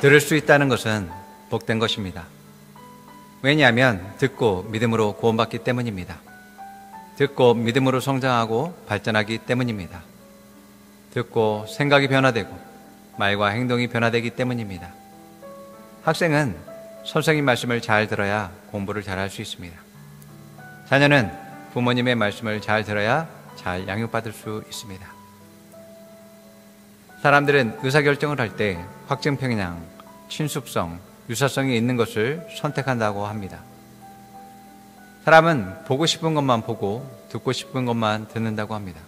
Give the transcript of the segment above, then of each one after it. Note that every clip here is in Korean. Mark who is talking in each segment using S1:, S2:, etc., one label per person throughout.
S1: 들을 수 있다는 것은 복된 것입니다. 왜냐하면 듣고 믿음으로 구원받기 때문입니다. 듣고 믿음으로 성장하고 발전하기 때문입니다. 듣고 생각이 변화되고 말과 행동이 변화되기 때문입니다. 학생은 선생님 말씀을 잘 들어야 공부를 잘할 수 있습니다. 자녀는 부모님의 말씀을 잘 들어야 잘 양육받을 수 있습니다. 사람들은 의사결정을 할 때 확증평양, 친숙성, 유사성이 있는 것을 선택한다고 합니다. 사람은 보고 싶은 것만 보고 듣고 싶은 것만 듣는다고 합니다.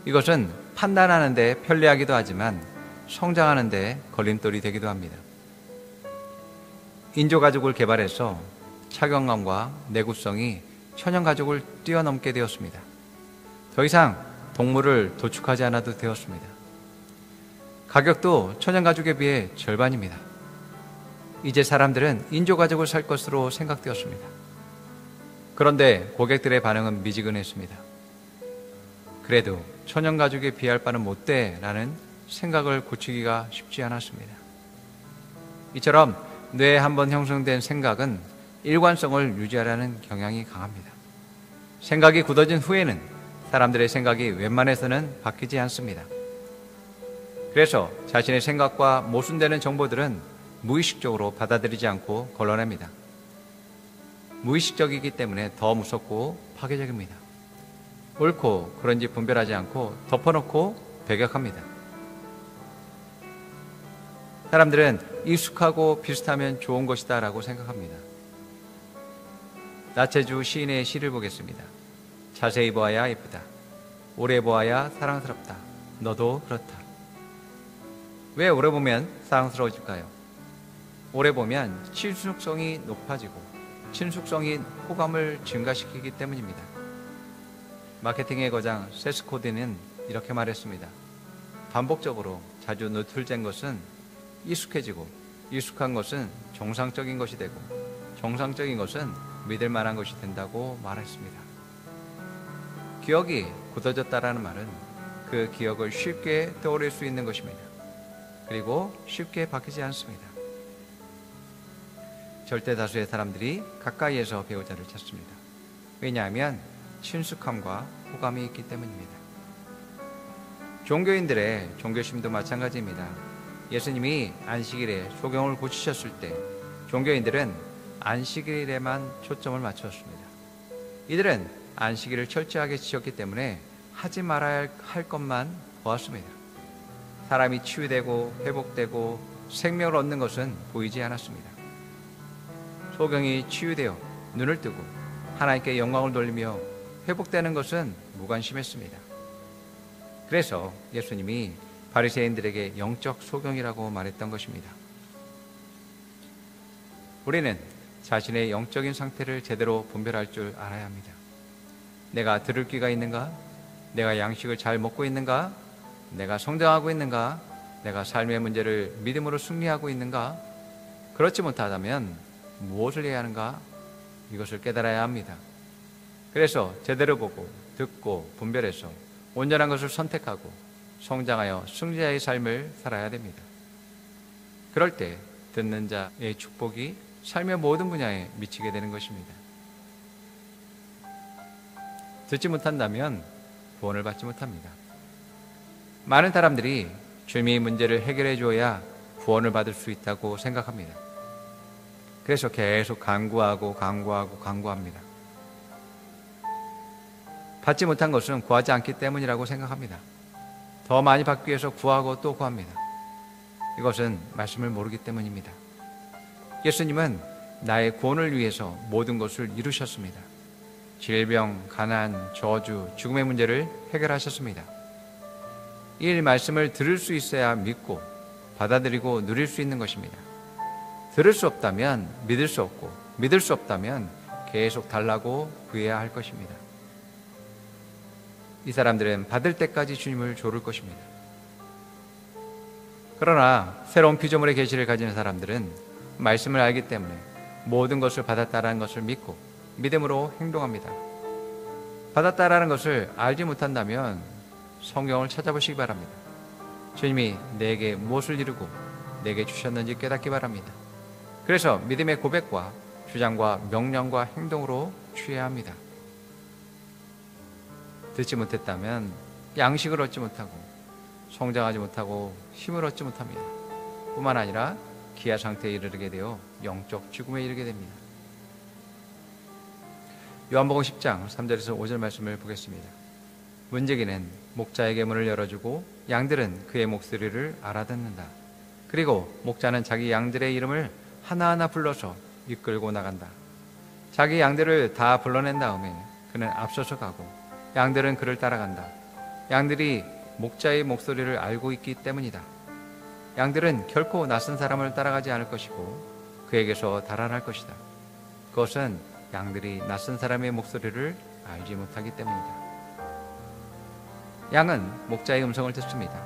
S1: 이것은 판단하는 데 편리하기도 하지만 성장하는 데 걸림돌이 되기도 합니다. 인조가죽을 개발해서 착용감과 내구성이 천연가죽을 뛰어넘게 되었습니다. 더 이상 동물을 도축하지 않아도 되었습니다. 가격도 천연가죽에 비해 절반입니다. 이제 사람들은 인조가죽을 살 것으로 생각되었습니다. 그런데 고객들의 반응은 미지근했습니다. 그래도 천연가죽에 비할 바는 못돼라는 생각을 고치기가 쉽지 않았습니다. 이처럼 뇌에 한번 형성된 생각은 일관성을 유지하려는 경향이 강합니다. 생각이 굳어진 후에는 사람들의 생각이 웬만해서는 바뀌지 않습니다. 그래서 자신의 생각과 모순되는 정보들은 무의식적으로 받아들이지 않고 걸러냅니다. 무의식적이기 때문에 더 무섭고 파괴적입니다. 옳고 그런지 분별하지 않고 덮어놓고 배격합니다. 사람들은 익숙하고 비슷하면 좋은 것이다 라고 생각합니다. 나체주 시인의 시를 보겠습니다. 자세히 보아야 예쁘다. 오래 보아야 사랑스럽다. 너도 그렇다. 왜 오래 보면 사랑스러워질까요? 오래 보면 친숙성이 높아지고 친숙성이 호감을 증가시키기 때문입니다. 마케팅의 거장 세스 코디는 이렇게 말했습니다. 반복적으로 자주 노출된 것은 익숙해지고 익숙한 것은 정상적인 것이 되고 정상적인 것은 믿을 만한 것이 된다고 말했습니다. 기억이 굳어졌다라는 말은 그 기억을 쉽게 떠올릴 수 있는 것입니다. 그리고 쉽게 바뀌지 않습니다. 절대 다수의 사람들이 가까이에서 배우자를 찾습니다. 왜냐하면 친숙함과 호감이 있기 때문입니다. 종교인들의 종교심도 마찬가지입니다. 예수님이 안식일에 소경을 고치셨을 때 종교인들은 안식일에만 초점을 맞추었습니다. 이들은 안식일을 철저하게 지켰기 때문에 하지 말아야 할 것만 보았습니다. 사람이 치유되고 회복되고 생명을 얻는 것은 보이지 않았습니다. 소경이 치유되어 눈을 뜨고 하나님께 영광을 돌리며 회복되는 것은 무관심했습니다. 그래서 예수님이 바리새인들에게 영적 소경이라고 말했던 것입니다. 우리는 자신의 영적인 상태를 제대로 분별할 줄 알아야 합니다. 내가 들을 귀가 있는가? 내가 양식을 잘 먹고 있는가? 내가 성장하고 있는가? 내가 삶의 문제를 믿음으로 승리하고 있는가? 그렇지 못하다면 무엇을 해야 하는가? 이것을 깨달아야 합니다. 그래서 제대로 보고 듣고 분별해서 온전한 것을 선택하고 성장하여 승리자의 삶을 살아야 됩니다. 그럴 때 듣는 자의 축복이 삶의 모든 분야에 미치게 되는 것입니다. 듣지 못한다면 구원을 받지 못합니다. 많은 사람들이 주님이 문제를 해결해 줘야 구원을 받을 수 있다고 생각합니다. 그래서 계속 간구합니다. 받지 못한 것은 구하지 않기 때문이라고 생각합니다. 더 많이 받기 위해서 구하고 또 구합니다. 이것은 말씀을 모르기 때문입니다. 예수님은 나의 구원을 위해서 모든 것을 이루셨습니다. 질병, 가난, 저주, 죽음의 문제를 해결하셨습니다. 이 말씀을 들을 수 있어야 믿고 받아들이고 누릴 수 있는 것입니다. 들을 수 없다면 믿을 수 없고 믿을 수 없다면 계속 달라고 구해야 할 것입니다. 이 사람들은 받을 때까지 주님을 조를 것입니다. 그러나 새로운 피조물의 계시를 가진 사람들은 말씀을 알기 때문에 모든 것을 받았다라는 것을 믿고 믿음으로 행동합니다. 받았다라는 것을 알지 못한다면 성경을 찾아보시기 바랍니다. 주님이 내게 무엇을 이루고 내게 주셨는지 깨닫기 바랍니다. 그래서 믿음의 고백과 주장과 명령과 행동으로 취해야 합니다. 듣지 못했다면 양식을 얻지 못하고 성장하지 못하고 힘을 얻지 못합니다. 뿐만 아니라 기아 상태에 이르게 되어 영적 죽음에 이르게 됩니다. 요한복음 10장 3절에서 5절 말씀을 보겠습니다. 문지기는 목자에게 문을 열어주고 양들은 그의 목소리를 알아듣는다. 그리고 목자는 자기 양들의 이름을 하나하나 불러서 이끌고 나간다. 자기 양들을 다 불러낸 다음에 그는 앞서서 가고 양들은 그를 따라간다. 양들이 목자의 목소리를 알고 있기 때문이다. 양들은 결코 낯선 사람을 따라가지 않을 것이고 그에게서 달아날 것이다. 그것은 양들이 낯선 사람의 목소리를 알지 못하기 때문이다. 양은 목자의 음성을 듣습니다.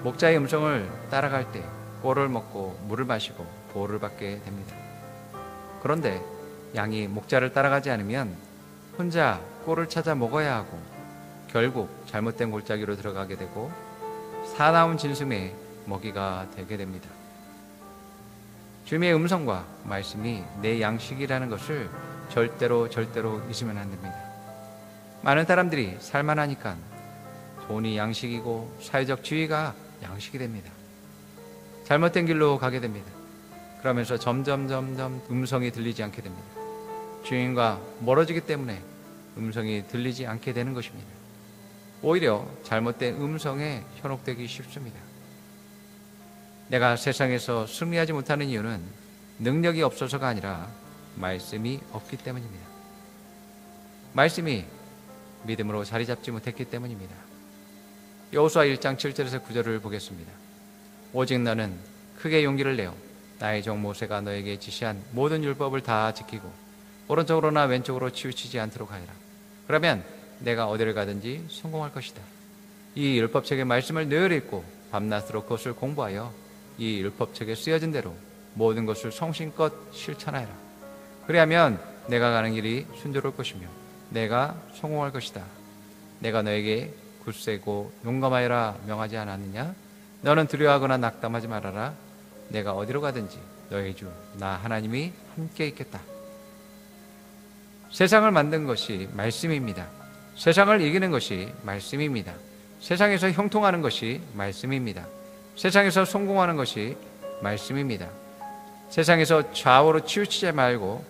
S1: 목자의 음성을 따라갈 때 꼴을 먹고 물을 마시고 보호를 받게 됩니다. 그런데 양이 목자를 따라가지 않으면 혼자 꼴을 찾아 먹어야 하고 결국 잘못된 골짜기로 들어가게 되고 사나운 진심의 먹이가 되게 됩니다. 주님의 음성과 말씀이 내 양식이라는 것을 절대로 잊으면 안 됩니다. 많은 사람들이 살만하니까 돈이 양식이고 사회적 지위가 양식이 됩니다. 잘못된 길로 가게 됩니다. 그러면서 점점 음성이 들리지 않게 됩니다. 주인과 멀어지기 때문에 음성이 들리지 않게 되는 것입니다. 오히려 잘못된 음성에 현혹되기 쉽습니다. 내가 세상에서 승리하지 못하는 이유는 능력이 없어서가 아니라 말씀이 없기 때문입니다. 말씀이 믿음으로 자리 잡지 못했기 때문입니다. 여호수아 1장 7절에서 9절을 보겠습니다. 오직 너는 크게 용기를 내어 나의 종 모세가 너에게 지시한 모든 율법을 다 지키고 오른쪽으로나 왼쪽으로 치우치지 않도록 하여라. 그러면 내가 어디를 가든지 성공할 것이다. 이 율법책의 말씀을 늘 읽고 밤낮으로 그것을 공부하여 이 율법책에 쓰여진 대로 모든 것을 성심껏 실천하여라. 그리하면 내가 가는 길이 순조로울 것이며 내가 성공할 것이다. 내가 너에게 굳세고 용감하여라 명하지 않았느냐? 너는 두려워하거나 낙담하지 말아라. 내가 어디로 가든지 너의 주 나 하나님이 함께 있겠다. 세상을 만든 것이 말씀입니다. 세상을 이기는 것이 말씀입니다. 세상에서 형통하는 것이 말씀입니다. 세상에서 성공하는 것이 말씀입니다. 세상에서 좌우로 치우치지 말고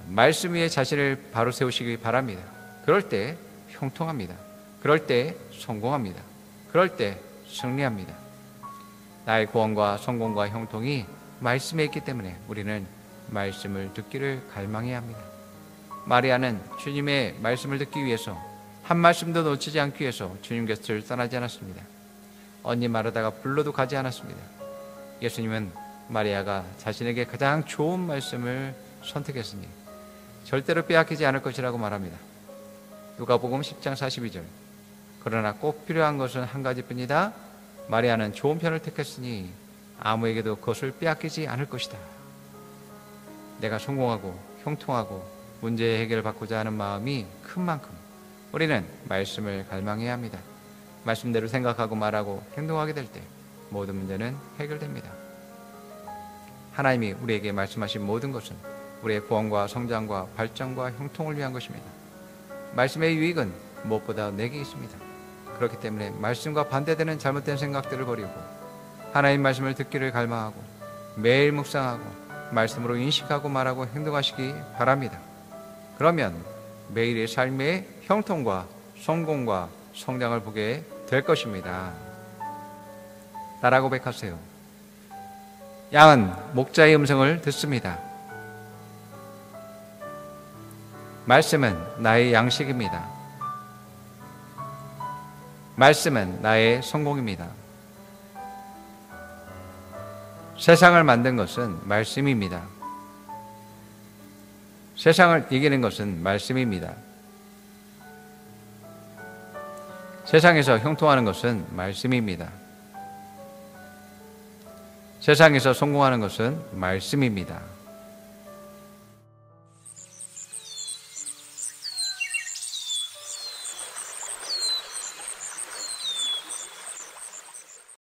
S1: 말씀 위에 자신을 바로 세우시기 바랍니다. 그럴 때 형통합니다. 그럴 때 성공합니다. 그럴 때 승리합니다. 나의 구원과 성공과 형통이 말씀에 있기 때문에 우리는 말씀을 듣기를 갈망해야 합니다. 마리아는 주님의 말씀을 듣기 위해서 한 말씀도 놓치지 않기 위해서 주님 곁을 떠나지 않았습니다. 언니 마르다가 불러도 가지 않았습니다. 예수님은 마리아가 자신에게 가장 좋은 말씀을 선택했으니 절대로 빼앗기지 않을 것이라고 말합니다. 누가복음 10장 42절. 그러나 꼭 필요한 것은 한 가지뿐이다. 마리아는 좋은 편을 택했으니 아무에게도 그것을 빼앗기지 않을 것이다. 내가 성공하고 형통하고 문제 해결을 받고자 하는 마음이 큰 만큼 우리는 말씀을 갈망해야 합니다. 말씀대로 생각하고 말하고 행동하게 될 때 모든 문제는 해결됩니다. 하나님이 우리에게 말씀하신 모든 것은 우리의 구원과 성장과 발전과 형통을 위한 것입니다. 말씀의 유익은 무엇보다 내게 있습니다. 그렇기 때문에 말씀과 반대되는 잘못된 생각들을 버리고 하나님 말씀을 듣기를 갈망하고 매일 묵상하고 말씀으로 인식하고 말하고 행동하시기 바랍니다. 그러면 매일의 삶의 형통과 성공과 성장을 보게 될 것입니다. 따라 고백하세요. 양은 목자의 음성을 듣습니다. 말씀은 나의 양식입니다. 말씀은 나의 성공입니다. 세상을 만든 것은 말씀입니다. 세상을 이기는 것은 말씀입니다. 세상에서 형통하는 것은 말씀입니다. 세상에서 성공하는 것은 말씀입니다.